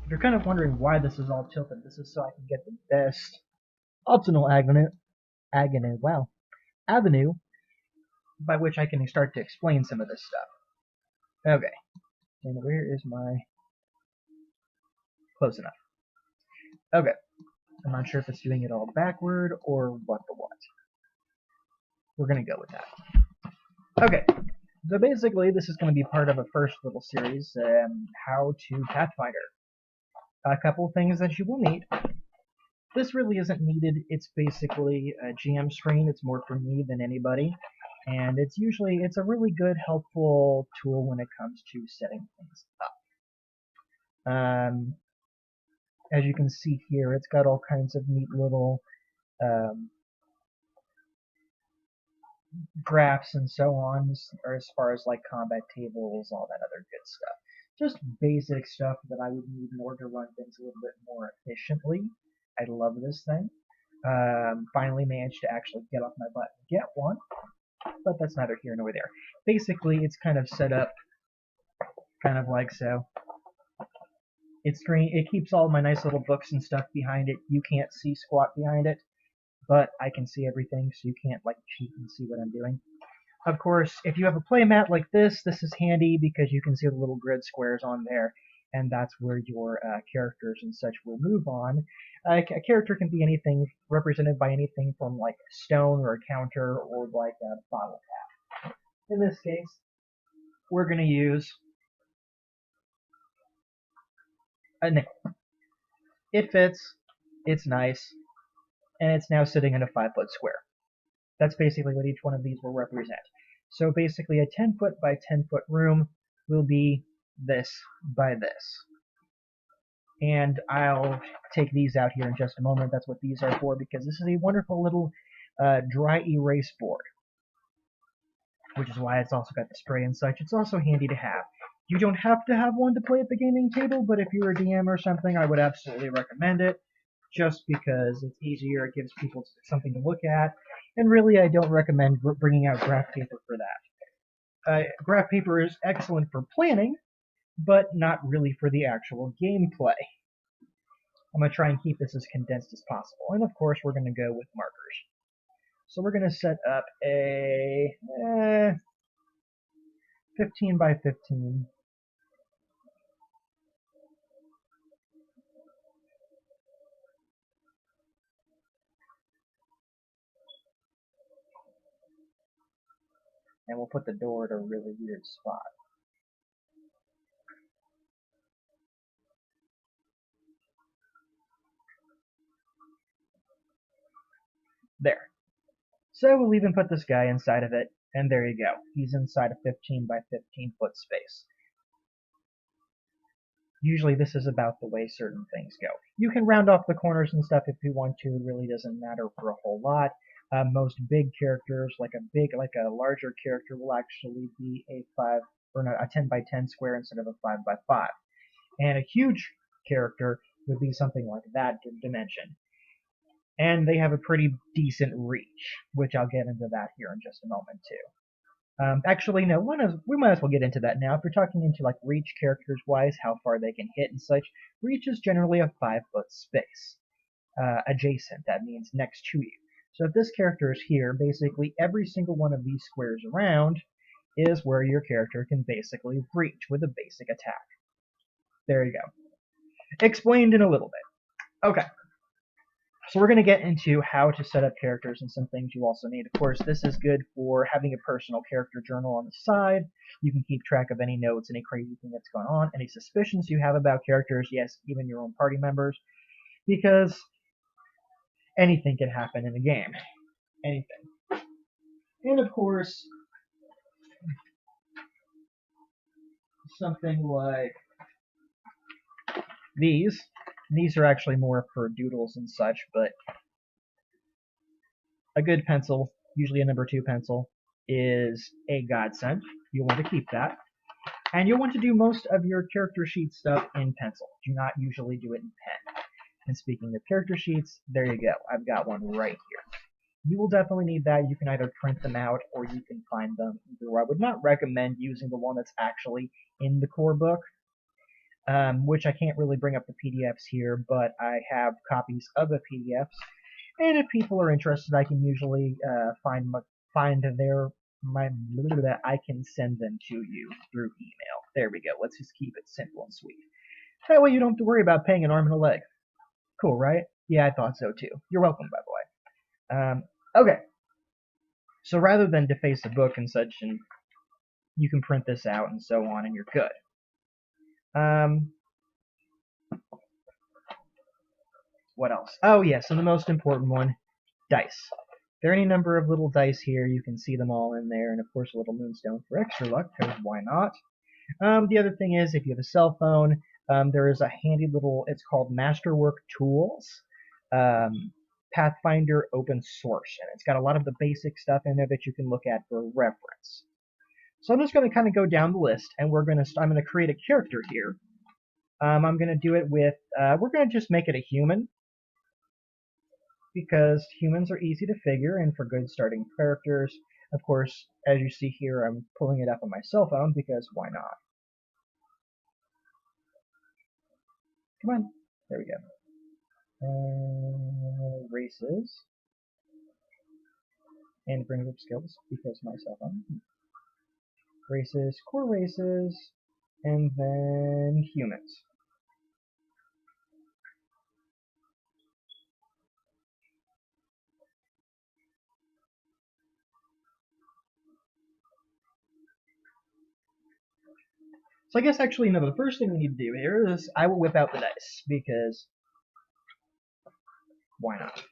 If you're kind of wondering why this is all tilted, this is so I can get the best optimal avenue by which I can start to explain some of this stuff. Okay, and where is my close enough? Okay, I'm not sure if it's doing it all backward or what the what. We're gonna go with that. Okay, so basically this is going to be part of a first little series, how to Pathfinder. A couple things that you will need. This really isn't needed. It's basically a GM screen. It's more for me than anybody. And it's a really good, helpful tool when it comes to setting things up. As you can see here, it's got all kinds of neat little um, graphs and so on, or as far as like combat tables, all that other good stuff. Just basic stuff that I would need more to run things a little bit more efficiently. I love this thing. Finally managed to actually get off my butt and get one, but that's neither here nor there. Basically, it's kind of set up kind of like so. It keeps all my nice little books and stuff behind it. You can't see squat behind it, but I can see everything, so you can't like cheat and see what I'm doing. Of course, if you have a playmat like this is handy because you can see the little grid squares on there, and that's where your characters and such will move on. A character can be anything represented by anything from like a stone or a counter or like a bottle cap. In this case, we're going to use a nickel. It fits, it's nice, and it's now sitting in a 5-foot square. That's basically what each one of these will represent. So basically a 10-foot by 10-foot room will be this by this. And I'll take these out here in just a moment. That's what these are for, because this is a wonderful little dry erase board, which is why it's also got the spray and such. It's also handy to have. You don't have to have one to play at the gaming table, but if you're a DM or something, I would absolutely recommend it, just because it's easier, it gives people something to look at, and really I don't recommend bringing out graph paper for that. Graph paper is excellent for planning, but not really for the actual gameplay. I'm going to try and keep this as condensed as possible, and of course we're going to go with markers. So we're going to set up a 15 by 15. And we'll put the door at a really weird spot. There. So we'll even put this guy inside of it, and there you go. He's inside a 15 by 15 foot space. Usually this is about the way certain things go. You can round off the corners and stuff if you want to. It really doesn't matter for a whole lot. Most big characters, like a larger character, will actually be a 10 by 10 square instead of a 5 by 5. And a huge character would be something like that dimension. And they have a pretty decent reach, which I'll get into that here in just a moment too. Actually, no, we might as well get into that now. If you're talking into like reach characters wise, how far they can hit and such, reach is generally a 5-foot space. Adjacent, that means next to you. So if this character is here, basically every single one of these squares around is where your character can basically reach with a basic attack. There you go. Explained in a little bit. Okay. So we're going to get into how to set up characters and some things you also need. Of course, this is good for having a personal character journal on the side. You can keep track of any notes, any crazy thing that's going on, any suspicions you have about characters, yes, even your own party members, because anything can happen in a game. Anything. And of course, something like these. These are actually more for doodles and such, but a good pencil, usually a number 2 pencil, is a godsend. You'll want to keep that. And you'll want to do most of your character sheet stuff in pencil. Do not usually do it in pen. And speaking of character sheets, there you go. I've got one right here. You will definitely need that. You can either print them out or you can find them. I would not recommend using the one that's actually in the core book. which I can't really bring up the PDFs here, but I have copies of the PDFs. And if people are interested, I can usually find their my that I can send them to you through email. There we go. Let's just keep it simple and sweet. That way you don't have to worry about paying an arm and a leg. Cool, right? Yeah, I thought so too. You're welcome, by the way. Okay. So rather than deface a book and such, and you can print this out and so on, and you're good. What else? Oh, yeah, so the most important one, dice. There are any number of little dice here. You can see them all in there, and of course a little moonstone for extra luck, because why not? The other thing is, if you have a cell phone, there is a handy little, it's called Masterwork Tools, Pathfinder open source, and it's got a lot of the basic stuff in there that you can look at for reference. So I'm just going to kind of go down the list, and I'm going to create a character here. I'm going to do it with, we're going to just make it a human, because humans are easy to figure, and for good starting characters, of course, as you see here, I'm pulling it up on my cell phone, because why not? Come on. There we go. Races. And brings up skills, because my cell phone. Races, core races, and then humans. So I guess actually, no, the first thing we need to do here is I will whip out the dice, because why not?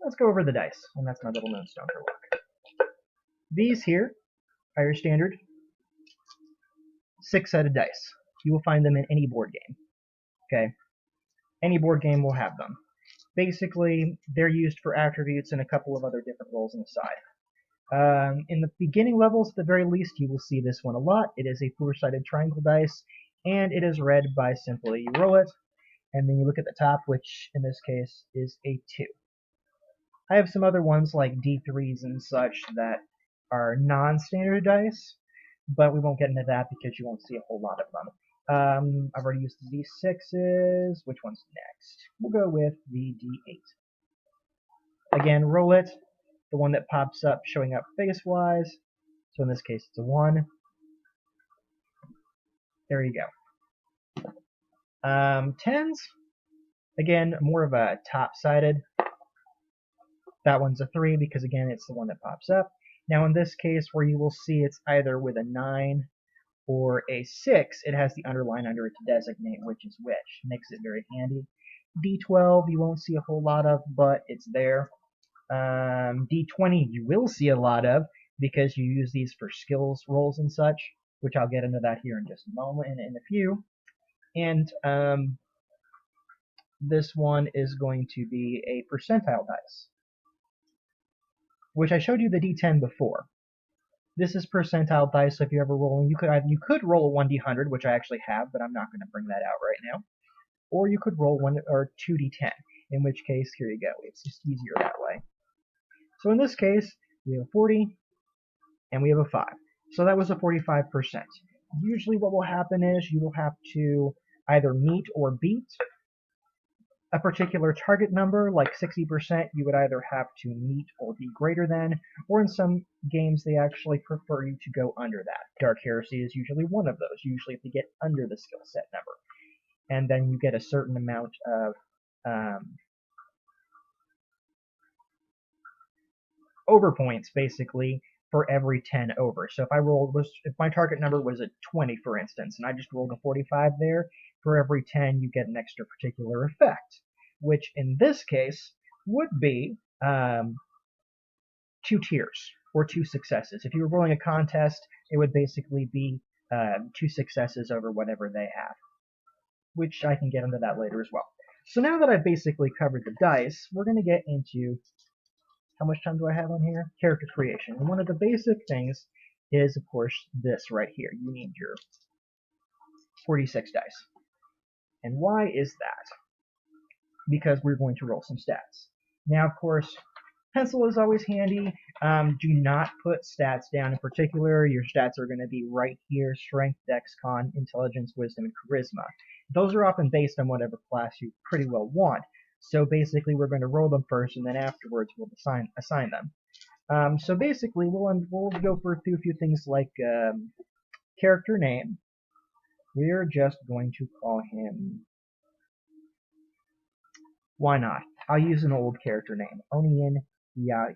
Let's go over the dice, and that's my little moonstone for luck. These here are your standard 6-sided dice. You will find them in any board game. Okay? Any board game will have them. Basically, they're used for attributes and a couple of other different roles on the side. In the beginning levels, at the very least, you will see this one a lot. It is a 4-sided triangle dice, and it is read by simply you roll it, and then you look at the top, which in this case is a 2. I have some other ones like D3s and such that are non-standard dice, but we won't get into that because you won't see a whole lot of them. I've already used the D6s. Which one's next? We'll go with the D8. Again, roll it. The one that pops up showing up face-wise. So in this case, it's a 1. There you go. 10s. Again, more of a top-sided. That one's a 3 because, again, it's the one that pops up. Now, in this case, where you will see it's either with a 9 or a 6, it has the underline under it to designate which is which. Makes it very handy. D12 you won't see a whole lot of, but it's there. D20 you will see a lot of because you use these for skills rolls and such, which I'll get into that here in just a moment, in a few. And this one is going to be a percentile dice, which I showed you the D10 before. This is percentile dice, so if you're ever rolling, you could roll a 1d100, which I actually have, but I'm not going to bring that out right now. Or you could roll 1 or 2d10, in which case, here you go. It's just easier that way. So in this case, we have a 40, and we have a 5. So that was a 45%. Usually what will happen is you will have to either meet or beat a particular target number, like 60%, you would either have to meet or be greater than, or in some games they actually prefer you to go under that. Dark Heresy is usually one of those. You usually have to get under the skill set number. And then you get a certain amount of over points, basically, for every 10 over. So if my target number was a 20, for instance, and I just rolled a 45 there, for every 10 you get an extra particular effect, which in this case would be 2 tiers, or 2 successes. If you were rolling a contest, it would basically be 2 successes over whatever they have, which I can get into that later as well. So now that I've basically covered the dice, we're going to get into, how much time do I have on here? Character creation. And one of the basic things is, of course, this right here. You need your 46 dice. And why is that? Because we're going to roll some stats. Now, of course, Pencil is always handy. Do not put stats down in particular. Your stats are going to be right here: strength, dex, con, intelligence, wisdom, and charisma. Those are often based on whatever class you pretty well want. So basically, we're going to roll them first, and then afterwards we'll assign them. So basically, we'll go through a few things like character name. We're just going to call him. Why not? I'll use an old character name, Onion Yao,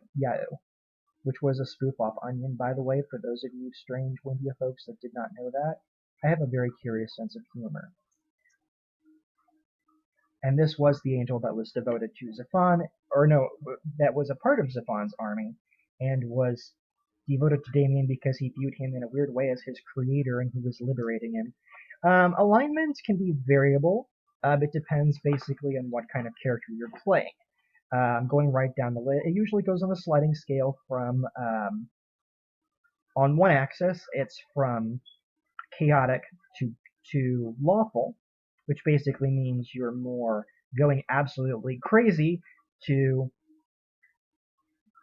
which was a spoof off Onion, by the way, for those of you strange Windia folks that did not know that. I have a very curious sense of humor. And this was the angel that was devoted to Zephon, or no, that was a part of Zephon's army, and was devoted to Damien because he viewed him in a weird way as his creator and he was liberating him. Alignments can be variable. It depends basically on what kind of character you're playing. Going right down the list, it usually goes on a sliding scale from, on one axis, it's from chaotic to lawful, which basically means you're more going absolutely crazy to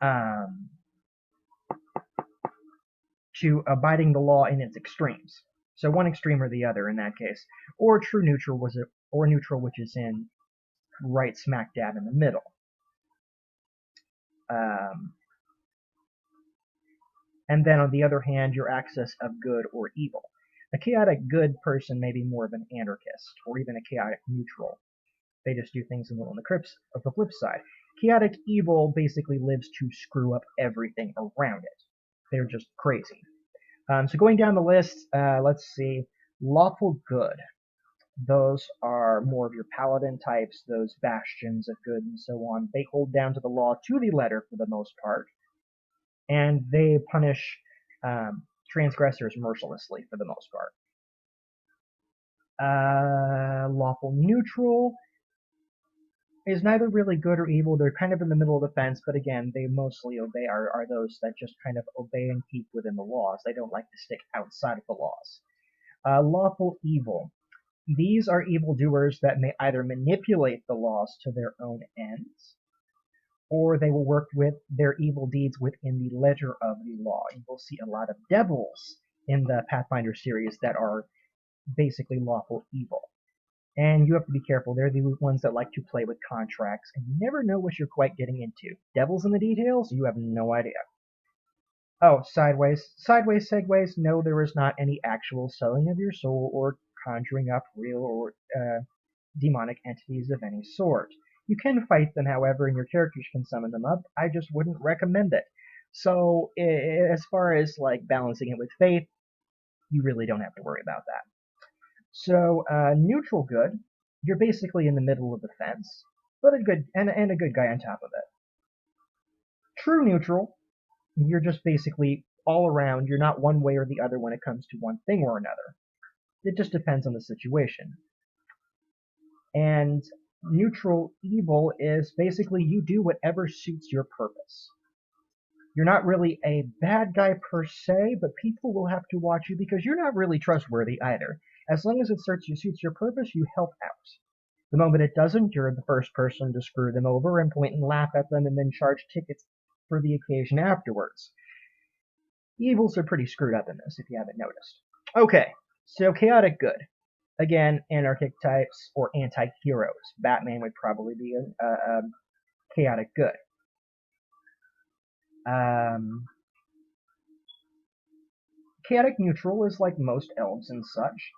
um, abiding the law in its extremes. So one extreme or the other in that case, or true neutral or neutral, which is in right smack dab in the middle. And then on the other hand, your axis of good or evil. A chaotic good person may be more of an anarchist, or even a chaotic neutral. They just do things on the flip side. Chaotic evil basically lives to screw up everything around it. They're just crazy. So going down the list, let's see. Lawful good. Those are more of your paladin types, those bastions of good and so on. They hold down to the law to the letter for the most part, and they punish transgressors mercilessly for the most part. Lawful neutral is neither really good or evil. They're kind of in the middle of the fence, but again, they mostly obey are those that just kind of obey and keep within the laws. They don't like to stick outside of the laws. Lawful evil. These are evildoers that may either manipulate the laws to their own ends, or they will work with their evil deeds within the letter of the law. You will see a lot of devils in the Pathfinder series that are basically lawful evil. And you have to be careful. They're the ones that like to play with contracts, and you never know what you're quite getting into. Devils in the details? You have no idea. Oh, sideways. Sideways segues. No, there is not any actual selling of your soul or conjuring up real or demonic entities of any sort. You can fight them, however, and your characters can summon them up. I just wouldn't recommend it. So, as far as like balancing it with faith, you really don't have to worry about that. So, neutral good, you're basically in the middle of the fence, but a good and a good guy on top of it. True neutral, you're just basically all around. You're not one way or the other when it comes to one thing or another. It just depends on the situation. And neutral evil is basically you do whatever suits your purpose. You're not really a bad guy per se, but people will have to watch you because you're not really trustworthy either. As long as it suits your purpose, you help out. The moment it doesn't, you're the first person to screw them over and point and laugh at them and then charge tickets for the occasion afterwards. Evils are pretty screwed up in this, if you haven't noticed. Okay, so chaotic good. Again, anarchic types or anti-heroes. Batman would probably be a chaotic good. Chaotic neutral is like most elves and such.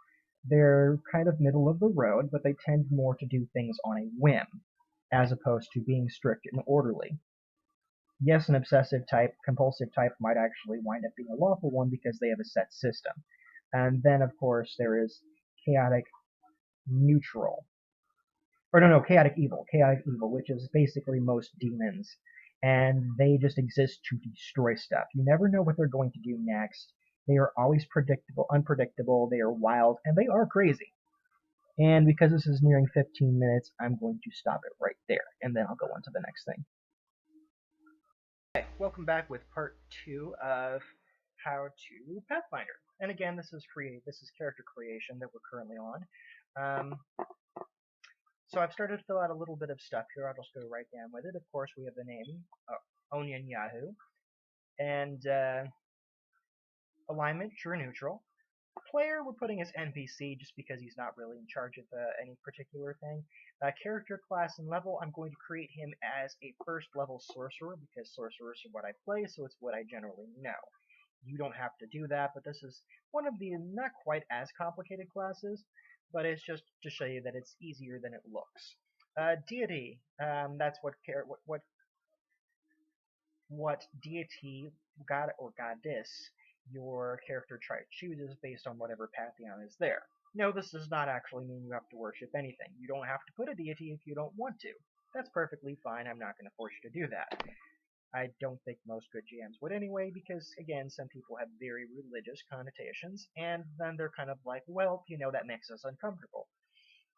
They're kind of middle of the road, but they tend more to do things on a whim, as opposed to being strict and orderly. Yes, an obsessive type, compulsive type might actually wind up being a lawful one because they have a set system. And then, of course, there is chaotic neutral. Or no, chaotic evil, which is basically most demons. And they just exist to destroy stuff. You never know what they're going to do next. They are always unpredictable, they are wild, and they are crazy. And because this is nearing 15 minutes, I'm going to stop it right there, and then I'll go on to the next thing. Okay, welcome back with part 2 of How to Pathfinder. And again, this is character creation that we're currently on. So I've started to fill out a little bit of stuff here. I'll just go right down with it. Of course, we have the name. Oh, Onion Yahoo, and alignment true neutral. Player we're putting as NPC just because he's not really in charge of any particular thing. Character class and level, I'm going to create him as a first level sorcerer because sorcerers are what I play, so it's what I generally know. You don't have to do that, but this is one of the not quite as complicated classes, but it's just to show you that it's easier than it looks. Deity, that's what deity, god or goddess, your character chooses based on whatever pantheon is there. No, this does not actually mean you have to worship anything. You don't have to put a deity if you don't want to. That's perfectly fine. I'm not going to force you to do that. I don't think most good GMs would anyway, because, again, some people have very religious connotations, and then they're kind of like, well, that makes us uncomfortable.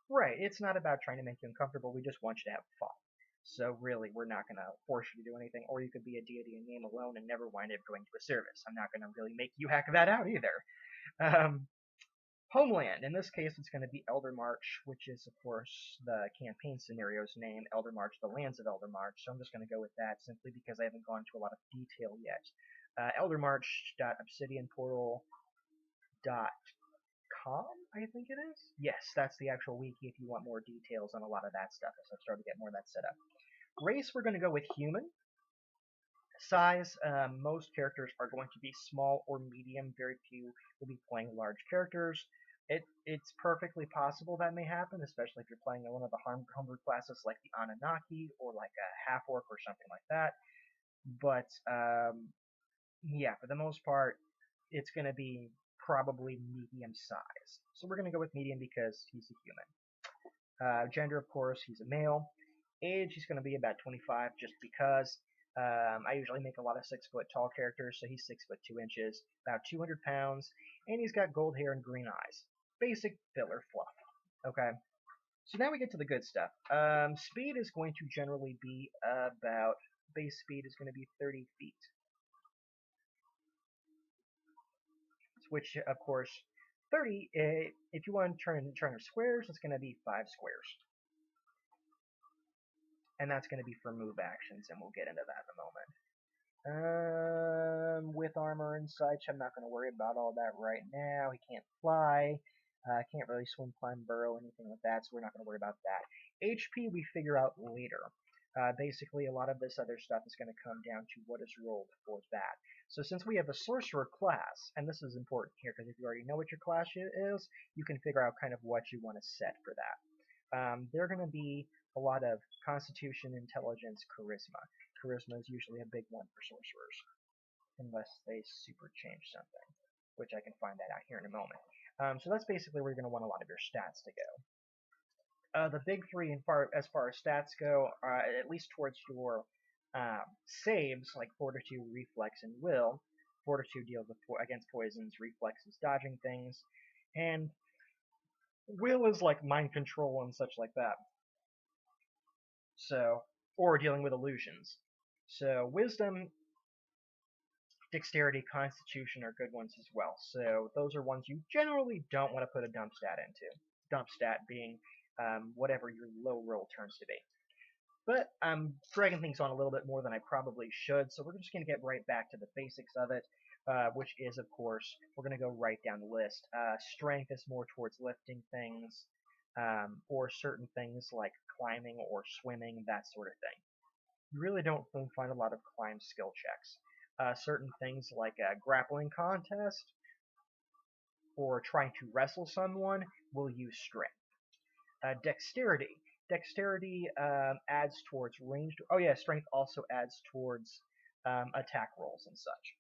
Right, it's not about trying to make you uncomfortable, we just want you to have fun. So really, we're not going to force you to do anything, or you could be a deity in name alone and never wind up going to a service. I'm not going to really make you hack that out either. Homeland, in this case it's going to be Eldermarch, which is of course the campaign scenario's name, Eldermarch, the lands of Eldermarch, so I'm just going to go with that simply because I haven't gone to a lot of detail yet. Eldermarch.obsidianportal.com, I think it is? Yes, that's the actual wiki if you want more details on a lot of that stuff, as I've started to get more of that set up. Race, we're going to go with human. Size, most characters are going to be small or medium. Very few will be playing large characters. It's perfectly possible that may happen, especially if you're playing one of the homebrew classes like the Anunnaki or like a half-orc or something like that. But, yeah, for the most part, it's going to be probably medium size. So we're going to go with medium because he's a human. Gender, of course, he's a male. Age, he's going to be about 25 just because. I usually make a lot of 6 foot tall characters, so he's 6 foot 2 inches, about 200 pounds, and he's got gold hair and green eyes. Basic filler fluff. Okay. So now we get to the good stuff. Speed is going to generally be about, base speed is going to be 30 feet. Which, of course, 30, if you want to turn of squares, it's going to be 5 squares. And that's going to be for move actions, and we'll get into that in a moment. With armor and such, I'm not going to worry about all that right now. He can't fly, can't really swim, climb, burrow, anything like that, so we're not going to worry about that. HP we figure out later. Basically, a lot of this other stuff is going to come down to what is rolled for that. So since we have a sorcerer class, and this is important here, because if you already know what your class is, you can figure out kind of what you want to set for that. They're going to be a lot of Constitution, Intelligence, Charisma. Charisma is usually a big one for sorcerers, unless they super change something, which I can find that out here in a moment. So that's basically where you're going to want a lot of your stats to go. The big three, as far as stats go, at least towards your saves, like Fortitude, Reflex, and Will. Fortitude deals with against poisons, Reflex is dodging things, and Will is like mind control and such like that. So, or dealing with illusions. So, Wisdom, Dexterity, Constitution are good ones as well. So, those are ones you generally don't want to put a dump stat into. Dump stat being whatever your low roll turns to be. But I'm dragging things on a little bit more than I probably should, so we're just going to get right back to the basics of it, which is, of course, we're going to go right down the list. Strength is more towards lifting things, or certain things like climbing or swimming, that sort of thing. You really don't find a lot of climb skill checks. Certain things like a grappling contest or trying to wrestle someone will use strength. Dexterity. Dexterity adds towards ranged. Oh yeah, strength also adds towards attack rolls and such.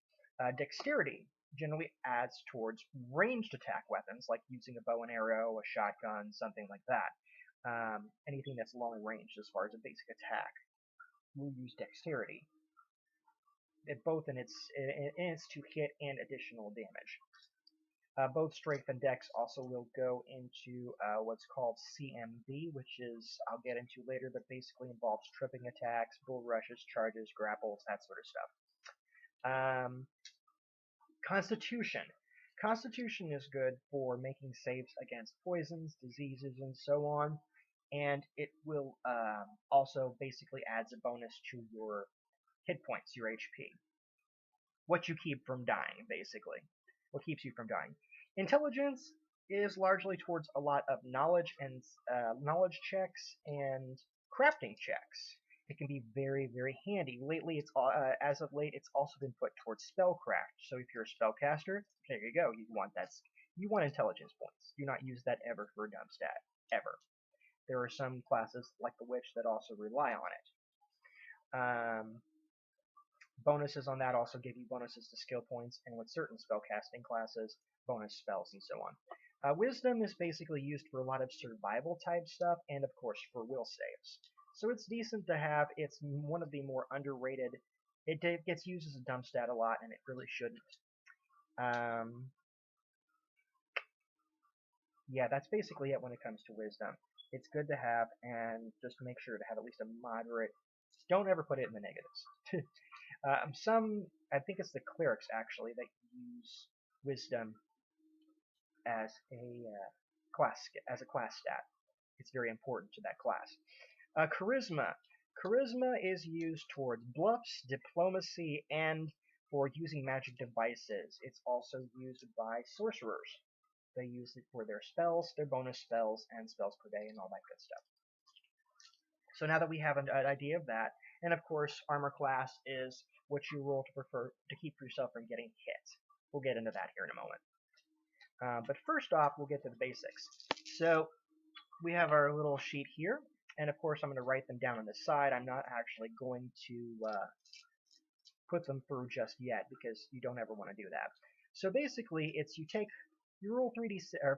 Dexterity generally adds towards ranged attack weapons, like using a bow and arrow, a shotgun, something like that. Anything that's long range as far as a basic attack will use dexterity. Both in its to hit and additional damage. Both strength and dex also will go into what's called CMB, which is, I'll get into later, but basically involves tripping attacks, bull rushes, charges, grapples, that sort of stuff. Constitution. Constitution is good for making saves against poisons, diseases, and so on, and it will also basically adds a bonus to your hit points, your HP. What you keep from dying, basically. What keeps you from dying. Intelligence is largely towards a lot of knowledge and knowledge checks and crafting checks. It can be very, very handy. Lately, as of late, it's also been put towards spellcraft. So if you're a spellcaster, there you go. You want intelligence points. Do not use that ever for a dumb stat, ever. There are some classes like the witch that also rely on it. Bonuses on that also give you bonuses to skill points, and with certain spellcasting classes, bonus spells and so on. Wisdom is basically used for a lot of survival type stuff, and of course for will saves. So it's decent to have. It's one of the more underrated. It gets used as a dumb stat a lot, and it really shouldn't. Yeah, that's basically it when it comes to wisdom. It's good to have, and just make sure to have at least a moderate. Don't ever put it in the negatives. I think it's the clerics actually that use wisdom as a class stat. It's very important to that class. Charisma. Charisma is used towards bluffs, diplomacy, and for using magic devices. It's also used by sorcerers. They use it for their spells, their bonus spells, and spells per day, and all that good stuff. So now that we have an idea of that, and of course, armor class is what you roll to keep yourself from getting hit. We'll get into that here in a moment. But first off, we'll get to the basics. So we have our little sheet here, and of course, I'm going to write them down on the side. I'm not actually going to put them through just yet because you don't ever want to do that. So basically, you roll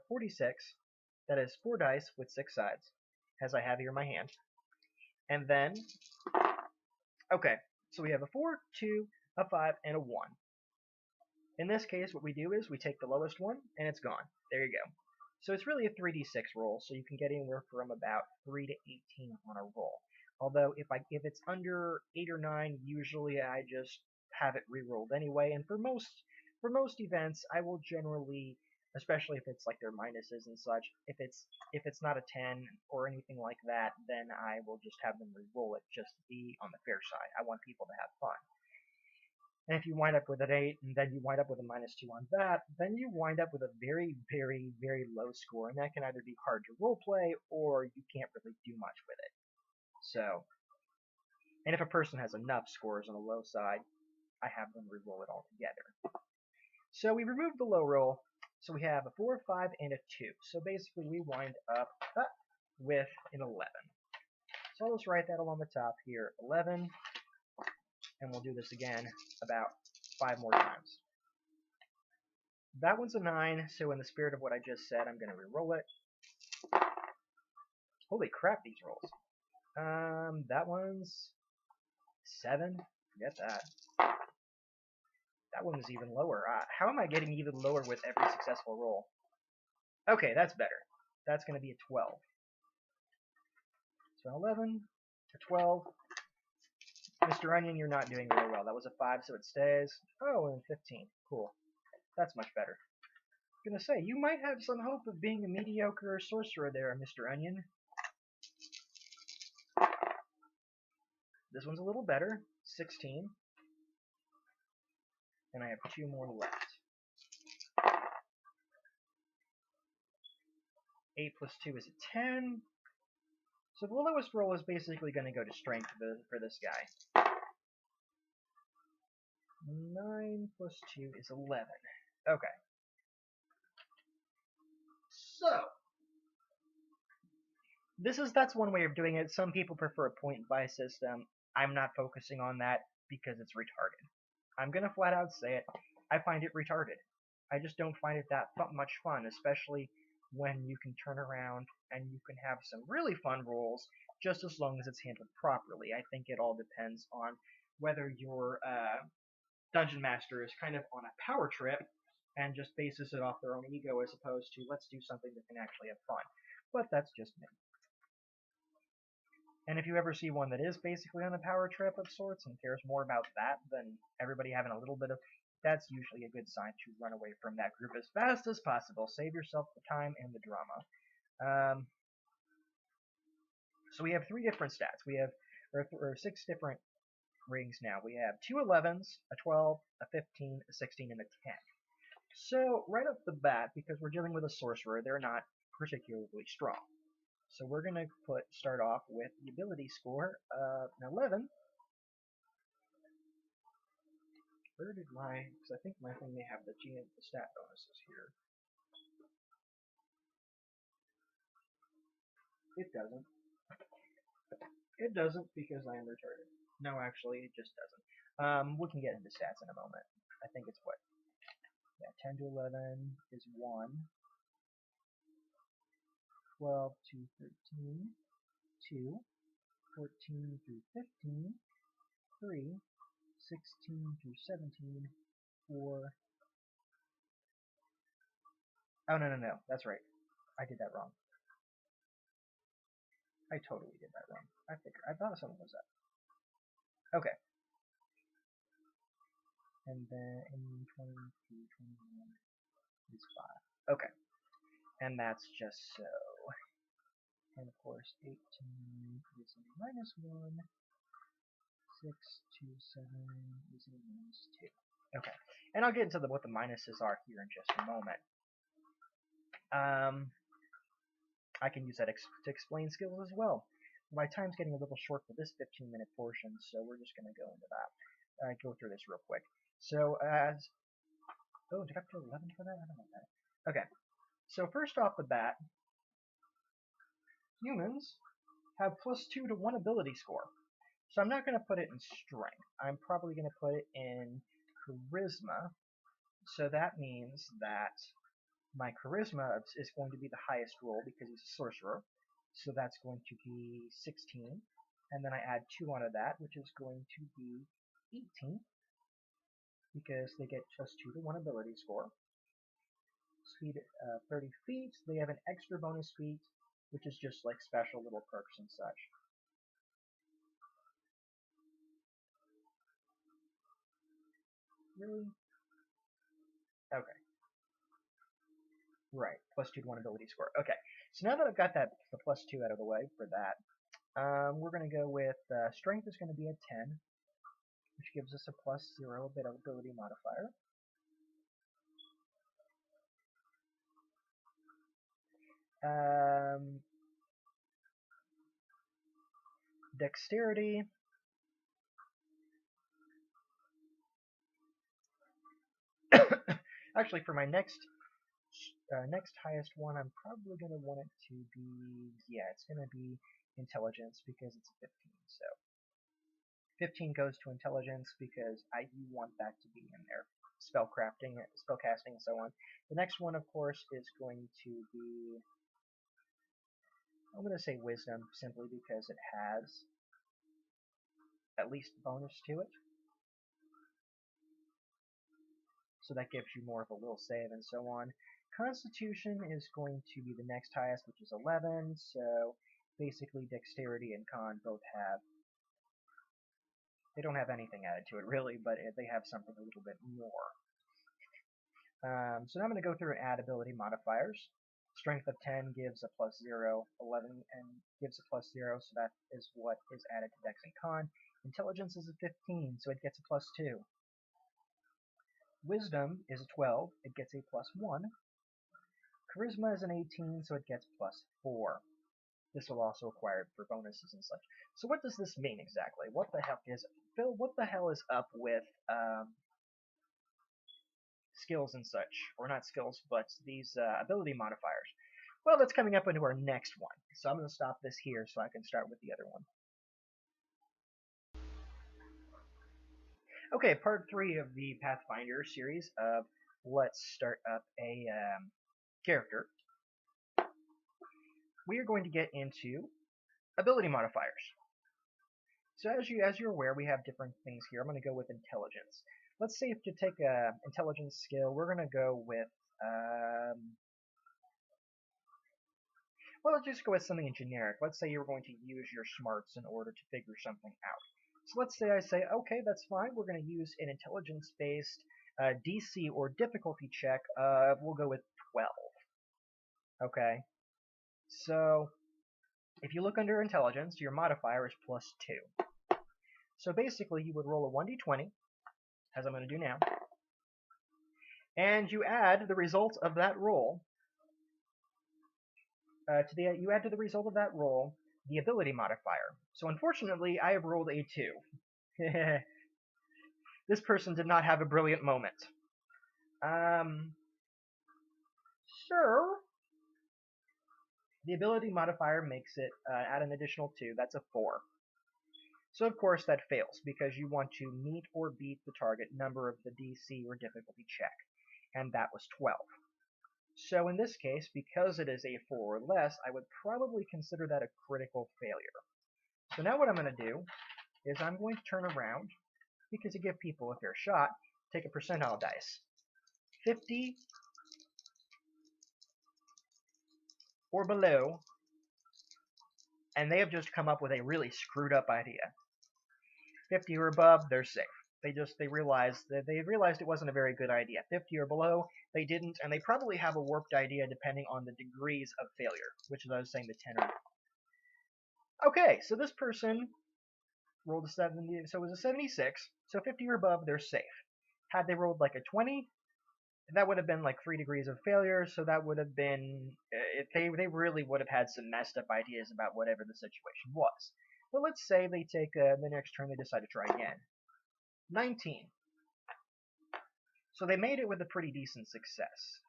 46. That is 4 dice with 6 sides, as I have here in my hand. And then, okay, so we have a 4, 2, a 5, and a 1. In this case, what we do is we take the lowest one, and it's gone. There you go. So it's really a 3d6 roll, so you can get anywhere from about 3 to 18 on a roll. Although, if it's under 8 or 9, usually I just have it re-rolled anyway, and for most events, I will generally, especially if it's like their minuses and such, if it's not a 10 or anything like that, then I will just have them re-roll it just to be on the fair side. I want people to have fun. And if you wind up with an 8, and then you wind up with a -2 on that, then you wind up with a very, very, very low score, and that can either be hard to roleplay, or you can't really do much with it. So, and if a person has enough scores on the low side, I have them re-roll it all together. So we remove the low roll, so we have a 4, 5, and a 2. So basically we wind up with an 11. So I'll just write that along the top here, 11, and we'll do this again about 5 more times. That one's a 9, so in the spirit of what I just said, I'm going to re-roll it. Holy crap, these rolls. That one's 7. Forget that. That one was even lower. How am I getting even lower with every successful roll? Okay, that's better. That's going to be a 12. So 11, a 12. Mr. Onion, you're not doing very well. That was a 5, so it stays. Oh, and 15. Cool. That's much better. I'm going to say, you might have some hope of being a mediocre sorcerer there, Mr. Onion. This one's a little better. 16. And I have 2 more left. 8 plus 2 is a 10. So the lowest roll is basically going to go to strength for this guy. 9 plus 2 is 11. Okay. So, that's one way of doing it. Some people prefer a point-buy system. I'm not focusing on that because it's retarded. I'm going to flat out say it. I find it retarded. I just don't find it that much fun, especially when you can turn around and you can have some really fun rolls just as long as it's handled properly. I think it all depends on whether your dungeon master is kind of on a power trip and just bases it off their own ego as opposed to let's do something that can actually have fun. But that's just me. And if you ever see one that is basically on a power trip of sorts and cares more about that than everybody having a little bit of, that's usually a good sign to run away from that group as fast as possible. Save yourself the time and the drama. So we have 3 different stats. We have or 6 different rings now. We have two 11s, a 12, a 15, a 16, and a 10. So right off the bat, because we're dealing with a sorcerer, they're not particularly strong. So we're going to start off with the ability score of an 11. Where did because I think my thing may have the stat bonuses here. It doesn't. It doesn't because I am retarded. No, actually, it just doesn't. We can get into stats in a moment. I think it's what? Yeah, 10 to 11 is 1. 12 to 13, 2. 14 through 15, 3. 16 through 17, 4. Oh, no. That's right. I did that wrong. I totally did that wrong. I thought something was up. Okay. And then 20 through 21 is 5. Okay. And that's just so. And of course, 18 is a minus 1. 6 to 7 is a minus 2. Okay. And I'll get into what the minuses are here in just a moment. I can use that to explain skills as well. My time's getting a little short for this 15-minute portion, so we're just going to go into that. Go through this real quick. So oh, did I put 11 for that? I don't know that. Okay. So first off the bat, humans have +2 to 1 ability score. So I'm not going to put it in strength. I'm probably going to put it in charisma. So that means that my charisma is going to be the highest roll because he's a sorcerer. So that's going to be 16. And then I add 2 onto that, which is going to be 18. Because they get +2 to 1 ability score. Speed 30 feet. They have an extra bonus feat, which is just like special little perks and such. Really? Okay. Right, +2 to 1 ability score. Okay, so now that I've got the +2 out of the way for that, we're going to go with strength is going to be a 10, which gives us a +0 ability modifier. Dexterity. Actually, for my next highest one, I'm probably going to want it to be, yeah, it's going to be intelligence because it's a 15. So 15 goes to intelligence because you want that to be in there. Spellcasting, and so on. The next one, of course, is going to be, I'm going to say wisdom simply because it has at least bonus to it. So that gives you more of a will save and so on. Constitution is going to be the next highest, which is 11. So basically dexterity and con both have, they don't have anything added to it really, but they have something a little bit more. So now I'm going to go through and add ability modifiers. Strength of 10 gives a +0, 11 and gives a +0, so that is what is added to dex and con. Intelligence is a 15, so it gets a +2. Wisdom is a 12, it gets a +1. Charisma is an 18, so it gets +4. This will also acquire for bonuses and such. So what does this mean exactly? What the heck is Phil? What the hell is up with skills and such, or not skills, but these ability modifiers? Well, that's coming up into our next one. So I'm going to stop this here so I can start with the other one. Okay, part 3 of the Pathfinder series of Let's Start Up a Character. We are going to get into ability modifiers. So as you're aware, we have different things here. I'm going to go with intelligence. Let's say if to take a intelligence skill, we're going to go with well, let's just go with something generic. Let's say you're going to use your smarts in order to figure something out. So let's say I say, okay, that's fine. We're going to use an intelligence-based DC or difficulty check. We'll go with 12. Okay. So if you look under intelligence, your modifier is +2. So basically, you would roll a 1d20, as I'm going to do now, and you add the result of that roll you add to the result of that roll the ability modifier. So unfortunately, I have rolled a 2. This person did not have a brilliant moment. Sure. The ability modifier makes it add an additional 2. That's a 4. So of course that fails because you want to meet or beat the target number of the DC or difficulty check, and that was 12. So in this case, because it is a 4 or less, I would probably consider that a critical failure. So now what I'm going to do is I'm going to turn around, because to give people a fair shot, take a percentile dice. 50 or below, and they have just come up with a really screwed up idea. 50 or above, they're safe. They realized it wasn't a very good idea. 50 or below, they didn't, and they probably have a warped idea depending on the degrees of failure, which is I was saying the 10 or... Okay, so this person rolled a 70, so it was a 76, so 50 or above, they're safe. Had they rolled like a 20, that would have been like 3 degrees of failure, so that would have been... they really would have had some messed up ideas about whatever the situation was. But let's say they take the next turn, they decide to try again. 19. So they made it with a pretty decent success.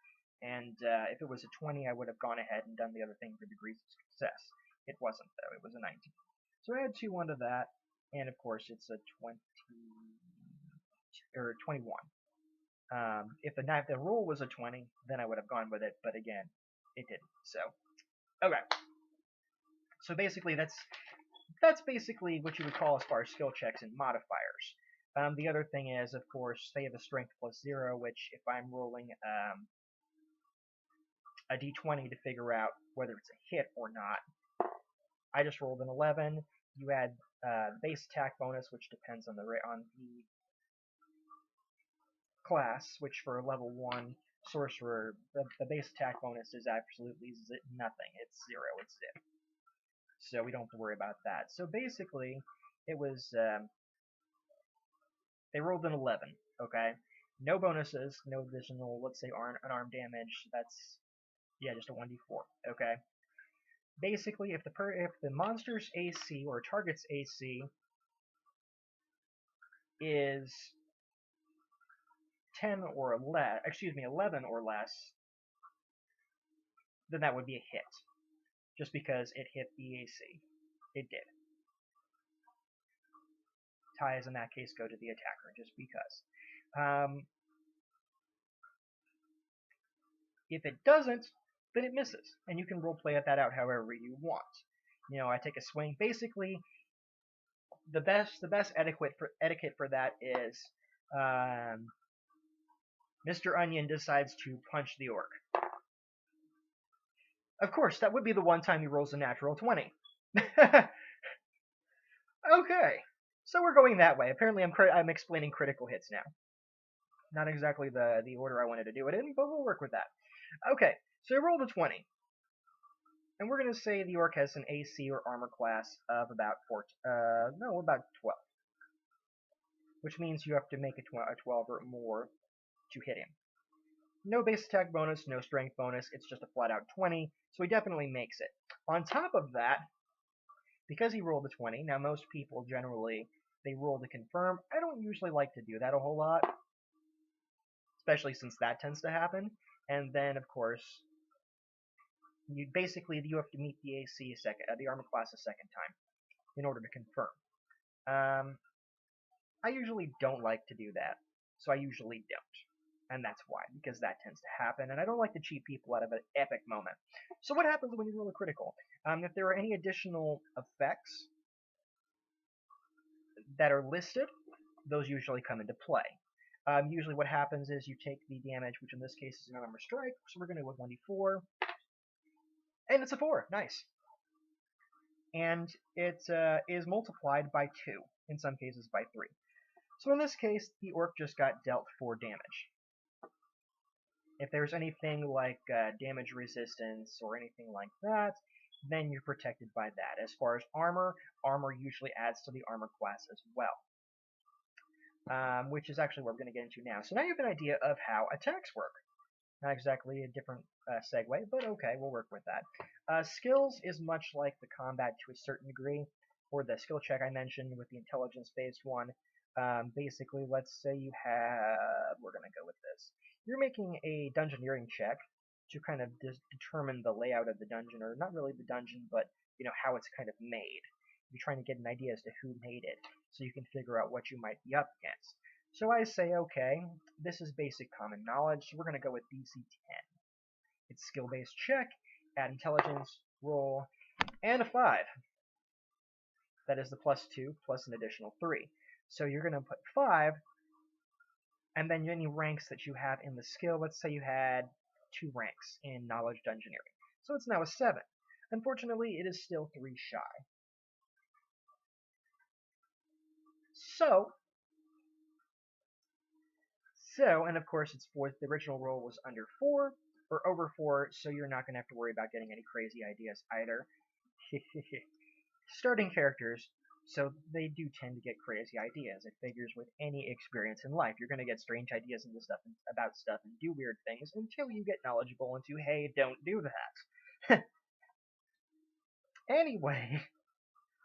And if it was a 20, I would have gone ahead and done the other thing for degrees of success. It wasn't, though. It was a 19. So I add 2 onto that, and of course it's a 20 or 21. If the roll was a 20, then I would have gone with it, but again, it didn't. So, okay. So basically, that's basically what you would call as far as skill checks and modifiers. The other thing is, of course, they have a strength plus 0, which if I'm rolling a d20 to figure out whether it's a hit or not, I just rolled an 11. You add base attack bonus, which depends on the class, which for level 1 sorcerer, the base attack bonus is absolutely nothing. It's 0. It's zip. So we don't have to worry about that. So basically, it was... they rolled an 11, okay? No bonuses, no additional, let's say, unarmed damage. That's, yeah, just a 1d4, okay? Basically, if the monster's AC or target's AC is 10 or less, 11 or less, then that would be a hit, just because it hit the AC. It did. Ties in that case go to the attacker, just because. If it doesn't, then it misses, and you can roleplay that out however you want. You know, I take a swing. Basically, the best etiquette for that is Mr. Onion decides to punch the orc. Of course, that would be the one time he rolls a natural 20. Okay, so we're going that way. Apparently, I'm explaining critical hits now. Not exactly the order I wanted to do it in, but we'll work with that. Okay, so I rolled a 20. And we're going to say the orc has an AC or armor class of about 12. Which means you have to make a 12 or more to hit him. No base attack bonus, no strength bonus, it's just a flat out 20, so he definitely makes it. On top of that, because he rolled a 20, now most people generally, they roll to confirm. I don't usually like to do that a whole lot, especially since that tends to happen. And then, of course, you have to meet the AC the armor class a second time in order to confirm. I usually don't like to do that, so I usually don't. And that's why, because that tends to happen, and I don't like to cheat people out of an epic moment. So what happens when you roll a critical? If there are any additional effects that are listed, those usually come into play. Usually what happens is you take the damage, which in this case is an armor strike, so we're going to go with 1d4. And it's a 4. Nice. And it is multiplied by 2, in some cases by 3. So in this case, the orc just got dealt 4 damage. If there's anything like damage resistance or anything like that, then you're protected by that. As far as armor, armor usually adds to the armor class as well, which is actually what we're going to get into now. So now you have an idea of how attacks work. Not exactly a different segue, but okay, we'll work with that. Skills is much like the combat to a certain degree, or the skill check I mentioned with the intelligence-based one. Basically, let's say you have, we're going to go with this. You're making a dungeoneering check to kind of determine the layout of the dungeon, or not really the dungeon, but how it's kind of made. You're trying to get an idea as to who made it, so you can figure out what you might be up against. So I say, okay, this is basic common knowledge, so we're going to go with DC 10. It's skill-based check, add intelligence, roll, and a 5. That is the +2 plus an additional 3. So you're going to put 5, and then any ranks that you have in the skill, let's say you had 2 ranks in knowledge dungeoneering. So it's now a 7. Unfortunately, it is still 3 shy. So, and of course it's 4, the original roll was under 4, or over 4, so you're not going to have to worry about getting any crazy ideas either. Starting characters, so they do tend to get crazy ideas. It figures with any experience in life, you're going to get strange ideas about stuff and do weird things until you get knowledgeable into, hey, don't do that. Anyway,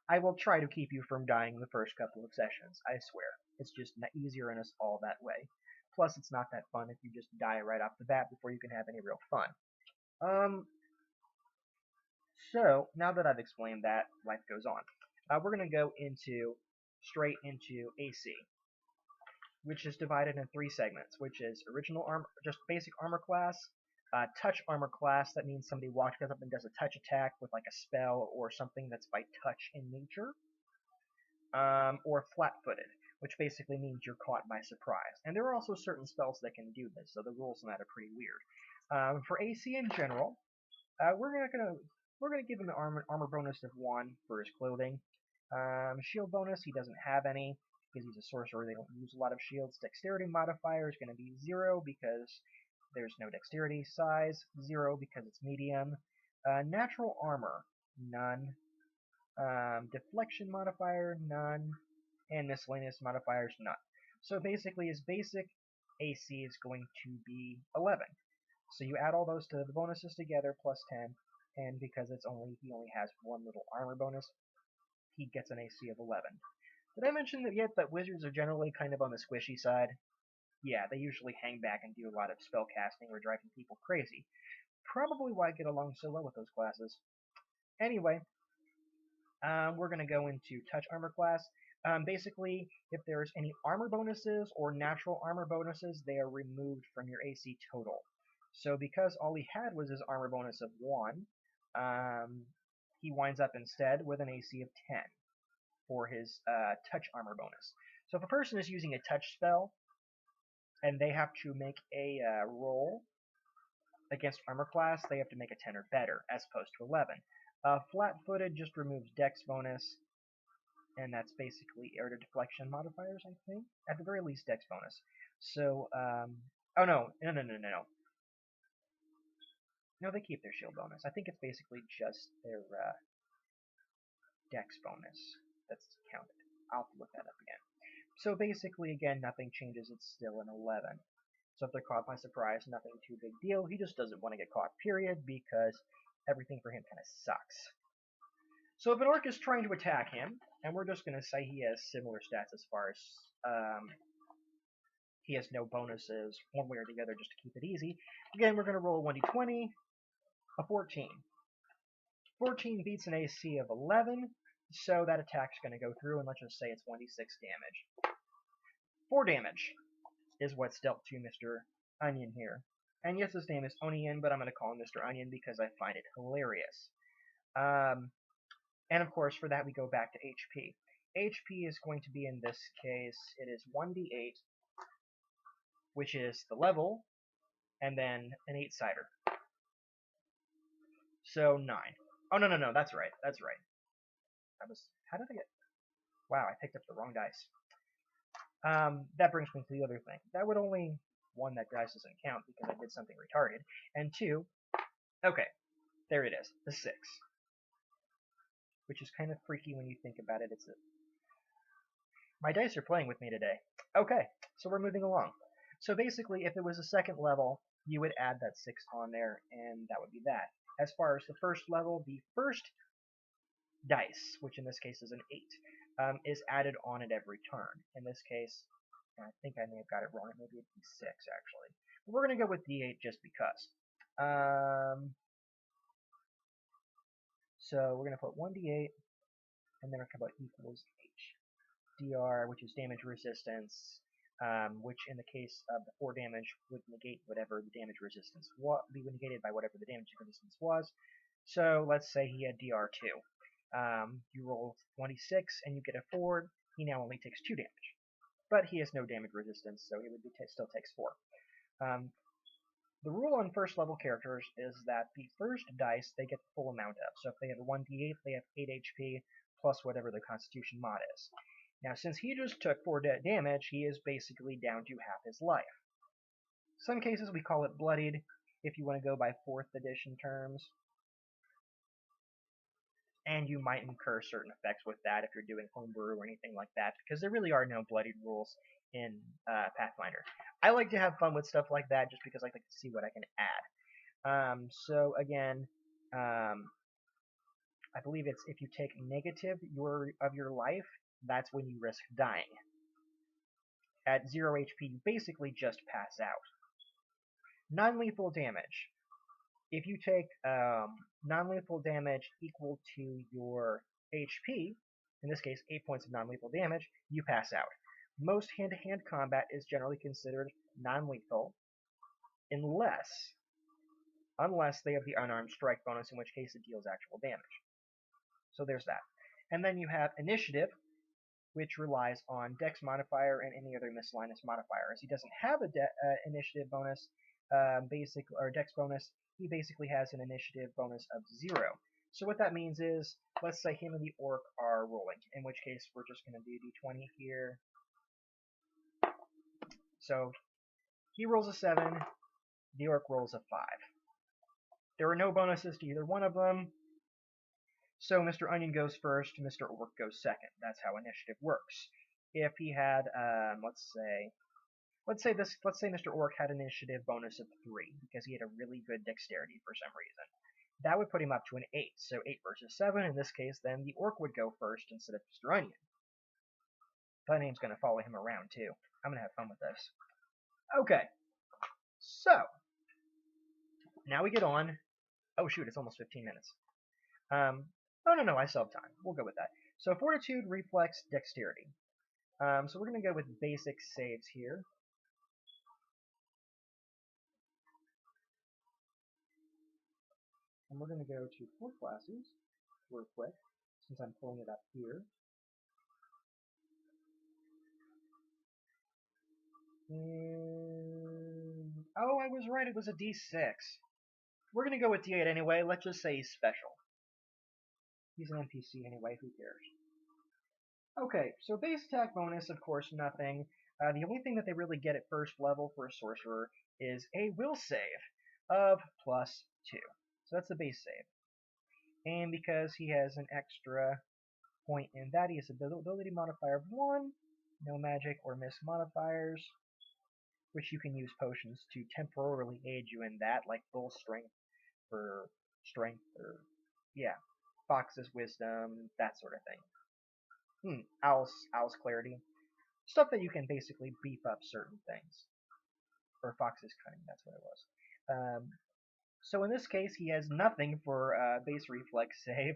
I will try to keep you from dying the first couple of sessions, I swear. It's just easier on us all that way. Plus, it's not that fun if you just die right off the bat before you can have any real fun. So, now that I've explained that, life goes on. We're going to go straight into AC, which is divided in 3 segments, which is original armor, just basic armor class, touch armor class, that means somebody walks up and does a touch attack with like a spell or something that's by touch in nature, or flat-footed, which basically means you're caught by surprise. And there are also certain spells that can do this, so the rules on that are pretty weird. For AC in general, we're gonna give him an armor bonus of 1 for his clothing. Shield bonus, he doesn't have any because he's a sorcerer. They don't use a lot of shields. Dexterity modifier is going to be 0 because there's no dexterity. Size 0 because it's medium. Natural armor, none. Deflection modifier, none. And miscellaneous modifiers, none. So basically his basic AC is going to be 11. So you add all those to the bonuses together plus 10, and because he only has 1 little armor bonus, he gets an AC of 11. Did I mention that wizards are generally kind of on the squishy side? Yeah, they usually hang back and do a lot of spell casting or driving people crazy. Probably why I get along so well with those classes. Anyway, we're going to go into touch armor class. Basically, if there's any armor bonuses or natural armor bonuses, they are removed from your AC total. So because all he had was his armor bonus of 1, he winds up instead with an AC of 10 for his touch armor bonus. So if a person is using a touch spell, and they have to make a roll against armor class, they have to make a 10 or better, as opposed to 11. Flat-footed just removes dex bonus, and that's basically air to deflection modifiers, I think. At the very least, dex bonus. So, oh no. No, they keep their shield bonus. I think it's basically just their dex bonus that's counted. I'll have to look that up again. So basically, again, nothing changes. It's still an 11. So if they're caught by surprise, nothing too big deal. He just doesn't want to get caught, period, because everything for him kind of sucks. So if an orc is trying to attack him, and we're just going to say he has similar stats as far as he has no bonuses one way or the other just to keep it easy. Again, we're going to roll a 1d20, a 14. 14 beats an AC of 11, so that attack's going to go through, and let's just say it's 1d6 damage. 4 damage is what's dealt to Mr. Onion here. And yes, his name is Onion, but I'm going to call him Mr. Onion because I find it hilarious. And of course, for that we go back to HP. HP is going to be, in this case, it is 1d8, which is the level, and then an 8-sider. So 9. Oh, no, that's right. How did I get... Wow, I picked up the wrong dice. That brings me to the other thing. That would only... 1, that dice doesn't count because I did something retarded. And 2, okay, there it is, the 6. which is kind of freaky when you think about it. My dice are playing with me today. Okay, so we're moving along. So basically, if it was a second level, you would add that 6 on there, and that would be that. As far as the first level, the first dice, which in this case is an 8, is added on at every turn. In this case, I think I may have got it wrong. Maybe it'd be 6, actually. But we're going to go with D8 just because. So we're going to put 1d8, and then we're going to put equals H. DR, which is damage resistance, which in the case of the 4 damage would negate whatever the damage resistance be negated by whatever the damage resistance was. So let's say he had DR2. You roll 26 and you get a 4. He now only takes 2 damage, but he has no damage resistance, so he would still takes 4. The rule on first level characters is that the first dice they get the full amount of. So if they have a 1d8, they have 8 HP plus whatever the Constitution mod is. Now, since he just took 4 damage, he is basically down to half his life. Some cases we call it bloodied, if you want to go by 4th edition terms. And you might incur certain effects with that if you're doing homebrew or anything like that, because there really are no bloodied rules in Pathfinder. I like to have fun with stuff like that just because I like to see what I can add. So again, I believe it's if you take negative of your life, that's when you risk dying. At 0 HP, you basically just pass out. Non-lethal damage. If you take non-lethal damage equal to your HP, in this case 8 points of non-lethal damage, you pass out. Most hand-to-hand combat is generally considered non-lethal unless they have the unarmed strike bonus, in which case it deals actual damage. So there's that. And then you have initiative, which relies on dex modifier and any other miscellaneous modifiers. He doesn't have a initiative bonus, or dex bonus. He basically has an initiative bonus of 0. So what that means is, let's say him and the orc are rolling, in which case we're just going to do d20 here. So he rolls a 7, the orc rolls a 5. There are no bonuses to either one of them, so Mr. Onion goes first, Mr. Orc goes second. That's how initiative works. If he had, let's say Mr. Orc had an initiative bonus of 3 because he had a really good dexterity for some reason. That would put him up to an 8. So 8 versus 7. In this case, then the Orc would go first instead of Mr. Onion. That name's going to follow him around too. I'm going to have fun with this. Okay. So now we get on. Oh shoot, it's almost 15 minutes. Oh no, I still have time. We'll go with that. So Fortitude, Reflex, Dexterity. So we're going to go with basic saves here. And we're going to go to 4 classes real quick, since I'm pulling it up here. And oh, I was right, it was a D6. We're going to go with D8 anyway. Let's just say he's special. He's an NPC anyway, who cares? Okay, so base attack bonus, of course, nothing. The only thing that they really get at first level for a sorcerer is a will save of +2. So that's the base save. And because he has an extra point in that, he has an ability modifier of 1, no magic or miss modifiers, which you can use potions to temporarily aid you in that, like Bull Strength for strength, or, yeah, Fox's Wisdom, that sort of thing. Owl's Clarity. Stuff that you can basically beef up certain things. Or Fox's Cunning, that's what it was. So in this case, he has nothing for base reflex save,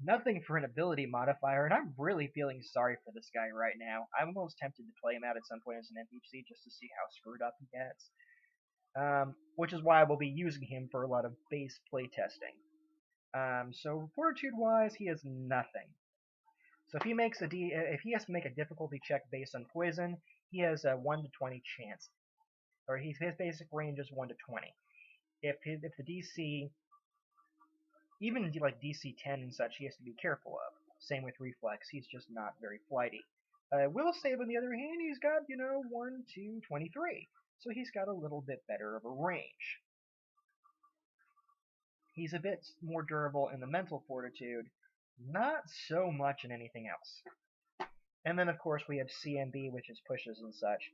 nothing for an ability modifier, and I'm really feeling sorry for this guy right now. I'm almost tempted to play him out at some point as an NPC just to see how screwed up he gets. Which is why I will be using him for a lot of base playtesting. So Fortitude-wise, he has nothing. So if he makes if he has to make a difficulty check based on poison, he has a 1 to 20 chance, or his basic range is 1 to 20. If the DC, even like DC 10 and such, he has to be careful of. Same with Reflex, he's just not very flighty. Will save, on the other hand, he's got 1 to 23, so he's got a little bit better of a range. He's a bit more durable in the mental fortitude Not so much in anything else. And then, of course, we have CMB, which is pushes and such.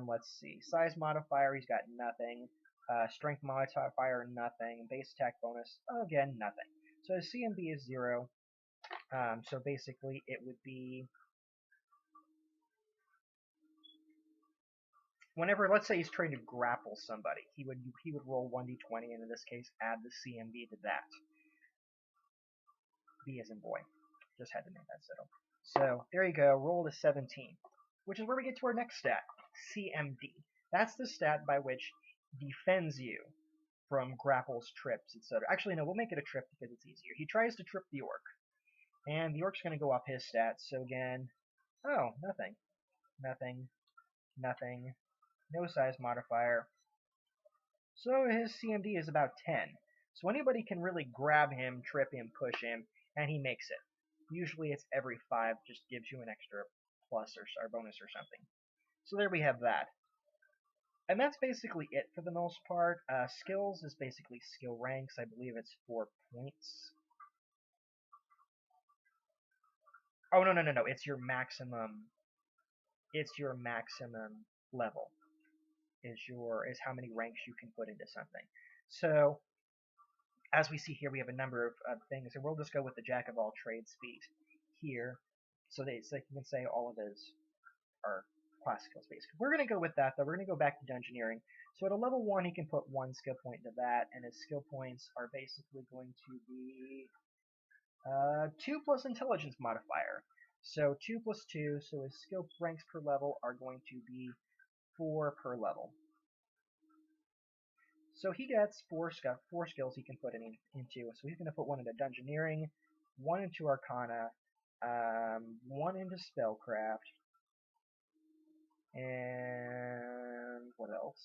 Let's see. Size modifier, he's got nothing. Strength modifier, nothing. Base attack bonus, again, nothing. So his CMB is 0. So basically, it would be whenever, let's say he's trying to grapple somebody, he would roll 1d20, and in this case, add the CMB to that. B as in boy. Just had to make that settle. So there you go. Roll a 17, which is where we get to our next stat, CMD. That's the stat by which defends you from grapples, trips, etc. Actually, no, we'll make it a trip because it's easier. He tries to trip the orc, and the orc's going to go off his stats. So again, oh, nothing, nothing, nothing, no size modifier. So his CMD is about 10. So anybody can really grab him, trip him, push him, and he makes it. Usually it's every 5, just gives you an extra plus or bonus or something. So there we have that. And that's basically it for the most part. Skills is basically skill ranks. I believe it's 4 points. Oh, no. It's your maximum. It's your maximum level. Is how many ranks you can put into something. So as we see here, we have a number of things, and we'll just go with the jack of all trades feat here, so you can say all of his are class skills basically. We're going to go with that though. We're going to go back to dungeoneering. So at a level 1, he can put 1 skill point into that, and his skill points are basically going to be 2 plus intelligence modifier. So 2 plus 2, so his skill ranks per level are going to be 4 per level. So he gets four skills he can put into. So he's going to put 1 into dungeoneering, 1 into arcana, 1 into spellcraft, and what else?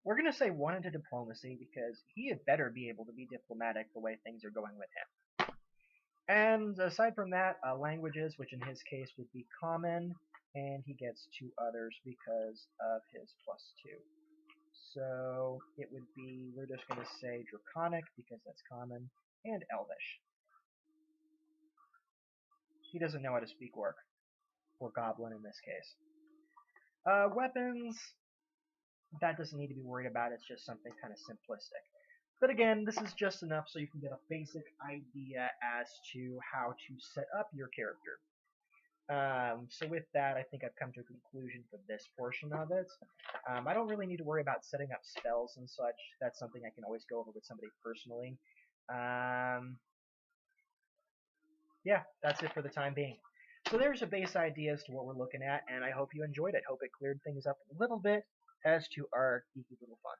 We're going to say 1 into diplomacy because he had better be able to be diplomatic the way things are going with him. And aside from that, languages, which in his case would be common, and he gets 2 others because of his plus 2. So it would be, we're just going to say Draconic because that's common, and Elvish. He doesn't know how to speak Orc, or Goblin in this case. Weapons, that doesn't need to be worried about, it's just something kind of simplistic. But again, this is just enough so you can get a basic idea as to how to set up your character. So with that, I think I've come to a conclusion for this portion of it. I don't really need to worry about setting up spells and such. That's something I can always go over with somebody personally. Yeah, that's it for the time being. So there's a base idea as to what we're looking at, and I hope you enjoyed it. Hope it cleared things up a little bit as to our geeky little fun.